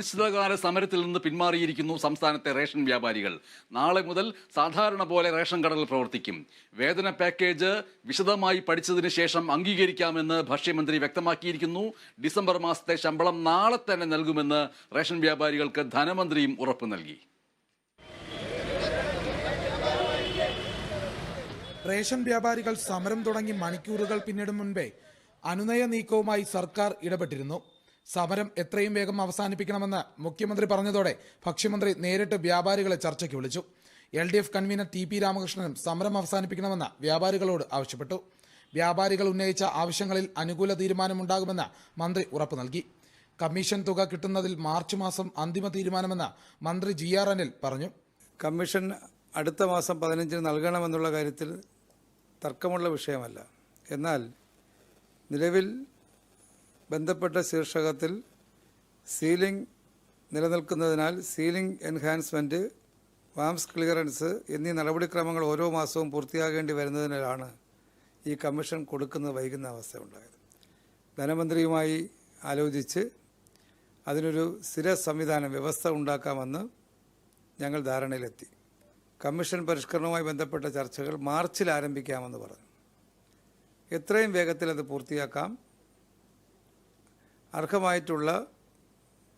അനിശ്ചിതകാല സമരത്തിൽ നിന്ന് പിന്മാറിയിരിക്കുന്നു സംസ്ഥാനത്തെ റേഷൻ വ്യാപാരികൾ. നാളെ മുതൽ സാധാരണ പോലെ റേഷൻ കടകൾ പ്രവർത്തിക്കും. വേതന പാക്കേജ് വിശദമായി പഠിച്ചതിന് ശേഷം അംഗീകരിക്കാമെന്ന് ഭക്ഷ്യമന്ത്രി വ്യക്തമാക്കിയിരിക്കുന്നു. ഡിസംബർ മാസത്തെ ശമ്പളം നാളെ തന്നെ നൽകുമെന്ന് റേഷൻ വ്യാപാരികൾക്ക് ധനമന്ത്രിയും ഉറപ്പു നൽകി. റേഷൻ വ്യാപാരികൾ സമരം തുടങ്ങി മണിക്കൂറുകൾ പിന്നിടും മുൻപേ അനുനയ നീക്കവുമായി സർക്കാർ ഇടപെട്ടിരുന്നു. സമരം എത്രയും വേഗം അവസാനിപ്പിക്കണമെന്ന് മുഖ്യമന്ത്രി പറഞ്ഞതോടെ ഭക്ഷ്യമന്ത്രി നേരിട്ട് വ്യാപാരികളെ ചർച്ചയ്ക്ക് വിളിച്ചു. LDF കൺവീനർ TP രാമകൃഷ്ണനും സമരം അവസാനിപ്പിക്കണമെന്ന് വ്യാപാരികളോട് ആവശ്യപ്പെട്ടു. വ്യാപാരികൾ ഉന്നയിച്ച ആവശ്യങ്ങളിൽ അനുകൂല തീരുമാനമുണ്ടാകുമെന്ന് മന്ത്രി ഉറപ്പു നൽകി. കമ്മീഷൻ തുക കിട്ടുന്നതിൽ മാർച്ച് മാസം അന്തിമ തീരുമാനമെന്ന് മന്ത്രി GR അനിൽ പറഞ്ഞു. കമ്മീഷൻ അടുത്ത മാസം 15 നൽകണമെന്നുള്ള കാര്യത്തിൽ തർക്കമുള്ള വിഷയമല്ല. എന്നാൽ നിലവിൽ ബന്ധപ്പെട്ട ശീർഷകത്തിൽ സീലിംഗ് നിലനിൽക്കുന്നതിനാൽ സീലിംഗ് എൻഹാൻസ്മെൻറ്റ്, വാംസ് ക്ലിയറൻസ് എന്നീ നടപടിക്രമങ്ങൾ ഓരോ മാസവും പൂർത്തിയാകേണ്ടി വരുന്നതിനാലാണ് ഈ കമ്മീഷൻ കൊടുക്കുന്നത് വൈകുന്ന അവസ്ഥ ഉണ്ടായത്. ധനമന്ത്രിയുമായി ആലോചിച്ച് അതിനൊരു സ്ഥിര സംവിധാനം, വ്യവസ്ഥ ഉണ്ടാക്കാമെന്ന് ഞങ്ങൾ ധാരണയിലെത്തി. കമ്മീഷൻ പരിഷ്കരണവുമായി ബന്ധപ്പെട്ട ചർച്ചകൾ മാർച്ചിൽ ആരംഭിക്കാമെന്ന് പറഞ്ഞു. എത്രയും വേഗത്തിൽ അത് പൂർത്തിയാക്കാം. അർഹമായിട്ടുള്ള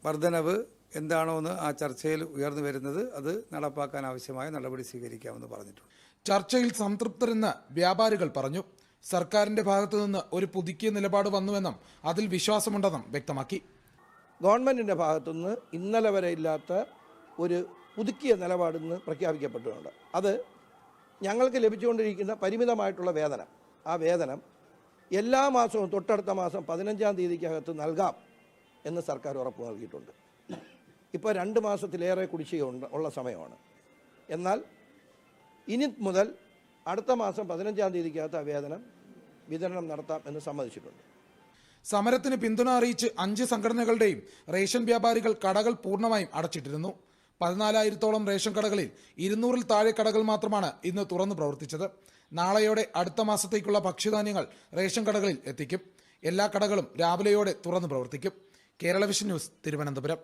വർധനവ് എന്താണോ എന്ന് ആ ചർച്ചയിൽ ഉയർന്നു വരുന്നത് അത് നടപ്പാക്കാൻ ആവശ്യമായ നടപടി സ്വീകരിക്കാമെന്ന് പറഞ്ഞിട്ടുണ്ട്. ചർച്ചയിൽ സംതൃപ്തരെന്ന് വ്യാപാരികൾ പറഞ്ഞു. സർക്കാരിന്റെ ഭാഗത്തു നിന്ന് ഒരു പുതുക്കിയ നിലപാട് വന്നുവെന്നും അതിൽ വിശ്വാസമുണ്ടെന്നും വ്യക്തമാക്കി. ഗവൺമെൻറ്റിൻ്റെ ഭാഗത്തുനിന്ന് ഇന്നലെ വരെ ഇല്ലാത്ത ഒരു പുതുക്കിയ നിലപാട് ഇന്ന് പ്രഖ്യാപിക്കപ്പെട്ടിട്ടുണ്ട്. അത് ഞങ്ങൾക്ക് ലഭിച്ചുകൊണ്ടിരിക്കുന്ന പരിമിതമായിട്ടുള്ള വേതനം, ആ വേതനം എല്ലാ മാസവും തൊട്ടടുത്ത മാസം 15-ാം തീയതിക്കകത്ത് നൽകാം എന്ന് സർക്കാർ ഉറപ്പ് നൽകിയിട്ടുണ്ട്. ഇപ്പോൾ 2 മാസത്തിലേറെ കുടിശ്ശിക ഉള്ള സമയമാണ്. എന്നാൽ ഇനി മുതൽ അടുത്ത മാസം 15-ാം തീയതിക്കകത്ത് ആ വേതനം വിതരണം നടത്താം എന്ന് സമ്മതിച്ചിട്ടുണ്ട്. സമരത്തിന് പിന്തുണ അറിയിച്ച് 5 സംഘടനകളുടെയും റേഷൻ വ്യാപാരികൾ കടകൾ പൂർണ്ണമായും അടച്ചിട്ടിരുന്നു. 14,000-ഓളം റേഷൻ കടകളിൽ 200-ൽ താഴെ കടകൾ മാത്രമാണ് ഇന്ന് തുറന്നു പ്രവർത്തിച്ചത്. നാളെയോടെ അടുത്ത മാസത്തേക്കുള്ള ഭക്ഷ്യധാന്യങ്ങൾ റേഷൻ കടകളിൽ എത്തിക്കും. എല്ലാ കടകളും രാവിലെയോടെ തുറന്നു പ്രവർത്തിക്കും. Kerala vision news, Thiruvananthapuram.